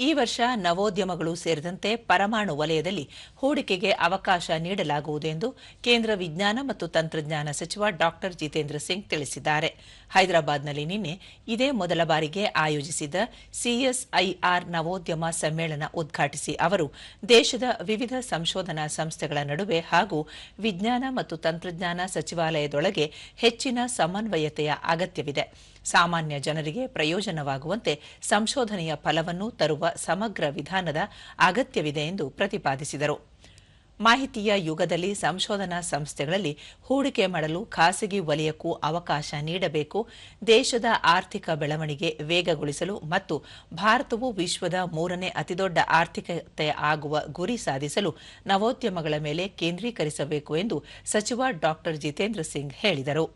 ಈ ವರ್ಷ ನವೋದ್ಯಮಗಳು ಸೇರಿದಂತೆ ಪರಮಾಣು ವಲಯದಲ್ಲಿ ಹೂಡಿಕೆಗೆ ಅವಕಾಶ ನೀಡಲಾಗುವುದು ಎಂದು ಕೇಂದ್ರ ವಿಜ್ಞಾನ ಮತ್ತು ತಂತ್ರಜ್ಞಾನ ಸಚಿವ ಡಾ ಜಿತೇಂದ್ರ ಸಿಂಗ್ ತಿಳಿಸಿದ್ದಾರೆ. ಹೈದರಾಬಾದ್ನಲ್ಲಿ ನಿನ್ನೆ ಇದೇ ಮೊದಲ ಬಾರಿಗೆ ಆಯೋಜಿಸಿದ್ದ ಸಿಎಸ್ಐಆರ್ ನವೋದ್ಯಮ ಸಮ್ಮೇಳನ ಉದ್ಘಾಟಿಸಿ ಅವರು ದೇಶದ ವಿವಿಧ ಸಂಶೋಧನಾ ಸಂಸ್ಥೆಗಳ ನಡುವೆ ಹಾಗೂ ವಿಜ್ಞಾನ ಮತ್ತು ತಂತ್ರಜ್ಞಾನ ಸಚಿವಾಲಯದೊಳಗೆ ಹೆಚ್ಚಿನ ಸಮನ್ವಯತೆಯ ಅಗತ್ಯವಿದೆ. ಸಾಮಾನ್ಯ ಜನರಿಗೆ ಪ್ರಯೋಜನವಾಗುವಂತೆ ಸಂಶೋಧನೆಯ ಫಲವನ್ನು ತರುವ ಸಮಗ್ರ ವಿಧಾನದ ಅಗತ್ಯವಿದೆ ಎಂದು ಪ್ರತಿಪಾದಿಸಿದರು. ಮಾಹಿತಿಯ ಯುಗದಲ್ಲಿ ಸಂಶೋಧನಾ ಸಂಸ್ಥೆಗಳಲ್ಲಿ ಹೂಡಿಕೆ ಮಾಡಲು ಖಾಸಗಿ ವಲಯಕ್ಕೂ ಅವಕಾಶ ನೀಡಬೇಕು. ದೇಶದ ಆರ್ಥಿಕ ಬೆಳವಣಿಗೆ ವೇಗಗೊಳಿಸಲು ಮತ್ತು ಭಾರತವು ವಿಶ್ವದ 3ನೇ ಅತಿದೊಡ್ಡ ಆರ್ಥಿಕತೆ ಆಗುವ ಗುರಿ ಸಾಧಿಸಲು ನವೋದ್ಯಮಗಳ ಮೇಲೆ ಕೇಂದ್ರೀಕರಿಸಬೇಕು ಎಂದು ಸಚಿವ ಡಾ ಜಿತೇಂದ್ರ ಸಿಂಗ್ ಹೇಳಿದರು.